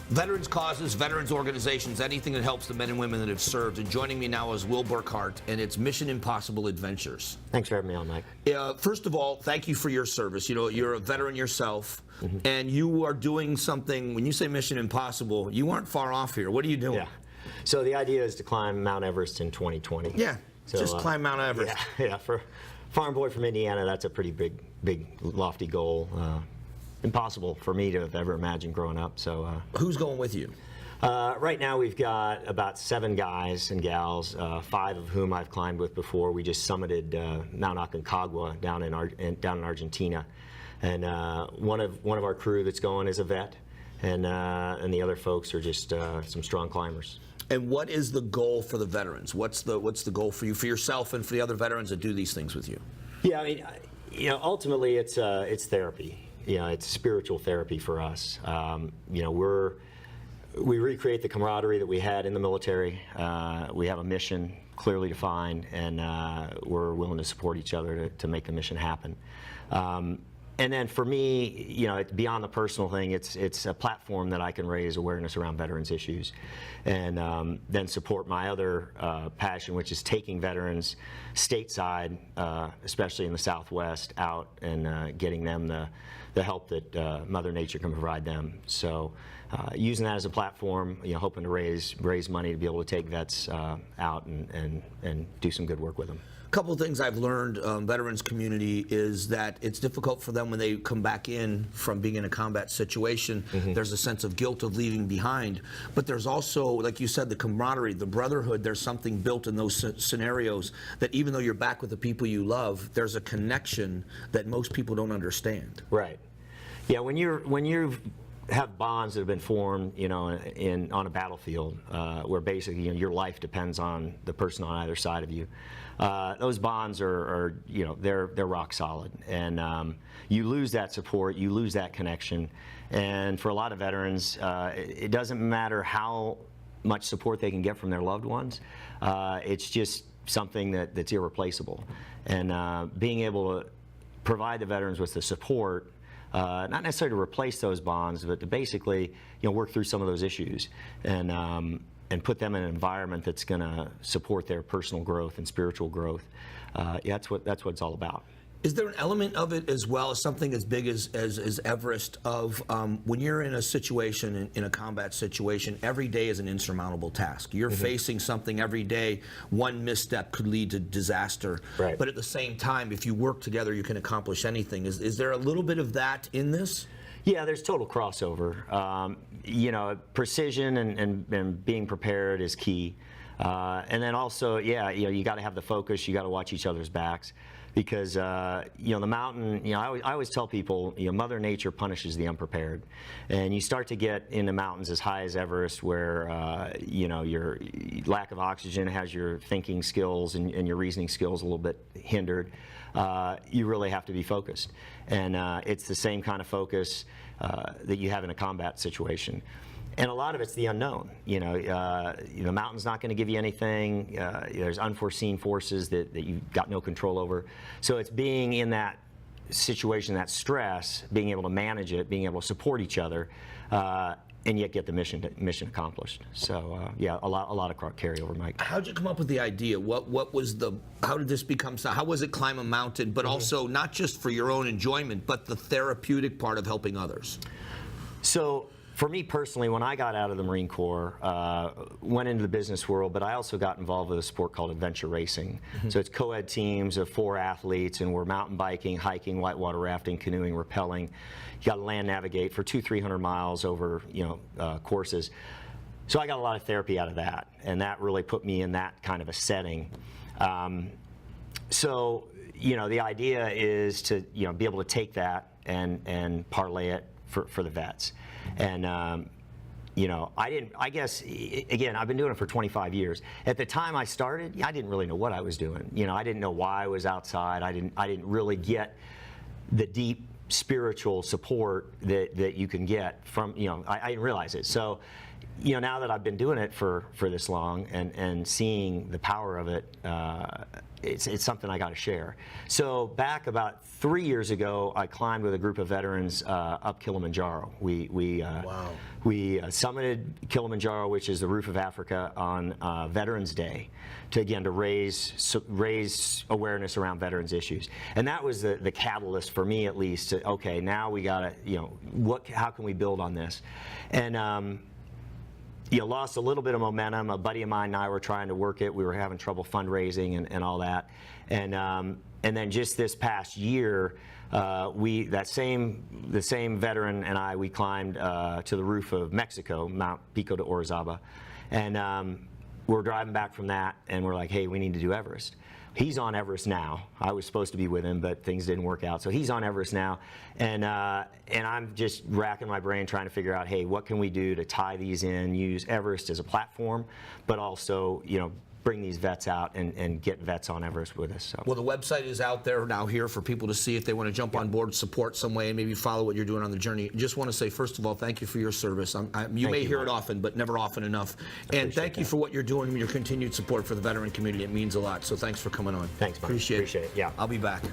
Veterans causes, veterans organizations, anything that helps the men and women that have served. And joining me now is Will Burkhart, and it's Mission Impossible Adventures. Thanks for having me on, Mike. First of all, thank you for your service. You know, you're a veteran yourself, and you are doing something. When you say Mission Impossible, you aren't far off here. What are you doing? Yeah. So the idea is to climb Mount Everest in 2020. Yeah, so, just climb Mount Everest. Yeah, for a farm boy from Indiana, that's a pretty big, lofty goal. Impossible for me to have ever imagined growing up. So who's going with you? Right now we've got about 7 guys and gals, 5 of whom I've climbed with before. We just summited Mount Aconcagua down in Argentina, and one of our crew that's going is a vet, and the other folks are just some strong climbers. And what is the goal for the veterans? What's the goal for you, for yourself, and for the other veterans that do these things with you? Yeah, I mean, ultimately it's therapy. It's spiritual therapy for us. We recreate the camaraderie that we had in the military. We have a mission clearly defined, and we're willing to support each other to make the mission happen. And then for me, beyond the personal thing, it's a platform that I can raise awareness around veterans issues, and then support my other passion, which is taking veterans stateside, especially in the Southwest, out and getting them the help that Mother Nature can provide them. So using that as a platform, hoping to raise money to be able to take vets out and do some good work with them. A couple of things I've learned, veterans community, is that it's difficult for them when they come back in from being in a combat situation. There's a sense of guilt of leaving behind, but there's also, like you said, the camaraderie, the brotherhood. There's something built in those scenarios that even though you're back with the people you love, there's a connection that most people don't understand. Right. Yeah. When you have bonds that have been formed, on a battlefield, where basically your life depends on the person on either side of you. Those bonds are they're rock solid, and you lose that support, you lose that connection, and for a lot of veterans, it doesn't matter how much support they can get from their loved ones. It's just something that's irreplaceable, and being able to provide the veterans with the support. Not necessarily to replace those bonds, but to basically, work through some of those issues, and put them in an environment that's going to support their personal growth and spiritual growth. That's what it's all about. Is there an element of it as well as something as big as Everest of when you're in a situation, in a combat situation, every day is an insurmountable task. You're facing something every day. One misstep could lead to disaster. Right. But at the same time, if you work together, you can accomplish anything. Is there a little bit of that in this? Yeah, there's total crossover. Precision and being prepared is key. And then also, you got to have the focus. You got to watch each other's backs. Because the mountain, I always tell people, Mother Nature punishes the unprepared, and you start to get into mountains as high as Everest, where your lack of oxygen has your thinking skills and your reasoning skills a little bit hindered. You really have to be focused, and it's the same kind of focus that you have in a combat situation. And a lot of it's the unknown. The mountain's not going to give you anything. There's unforeseen forces that you've got no control over. So it's being in that situation, that stress, being able to manage it, being able to support each other, and yet get the mission accomplished. So a lot of carryover, Mike. How'd you come up with the idea? How did this become? How was it climb a mountain, but also not just for your own enjoyment, but the therapeutic part of helping others? So, for me personally, when I got out of the Marine Corps, went into the business world, but I also got involved with a sport called adventure racing. So it's co-ed teams of 4 athletes, and we're mountain biking, hiking, whitewater rafting, canoeing, rappelling. You got to land navigate for 200-300 miles over courses. So I got a lot of therapy out of that, and that really put me in that kind of a setting. So the idea is to be able to take that and parlay it for the vets. And I guess, again, I've been doing it for 25 years. At the time I started, I didn't really know what I was doing. I didn't know why I was outside. I didn't really get the deep spiritual support that you can get from, I didn't realize it. So now that I've been doing it for this long and seeing the power of it, it's something I got to share. So back about 3 years ago, I climbed with a group of veterans up Kilimanjaro. We summited Kilimanjaro, which is the roof of Africa, on Veterans Day, to raise awareness around veterans issues. And that was the catalyst for me, at least. Okay, now we got to, how can we build on this? And lost a little bit of momentum. A buddy of mine and I were trying to work it. We were having trouble fundraising and all that. And then just this past year, the same veteran and I, we climbed to the roof of Mexico, Mount Pico de Orizaba, and we're driving back from that, and we're like, hey, we need to do Everest. He's on Everest now. I was supposed to be with him, but things didn't work out. So he's on Everest now, and I'm just racking my brain trying to figure out, hey, what can we do to tie these in, use Everest as a platform, but also, bring these vets out and get vets on Everest with us. So. Well, the website is out there now here for people to see if they want to jump on board, support some way, and maybe follow what you're doing on the journey. Just want to say, first of all, thank you for your service. You may hear it often, but never often enough. And thank you for what you're doing and your continued support for the veteran community. It means a lot. So thanks for coming on. Thanks, Mike. Appreciate it. Appreciate it. Yeah. I'll be back.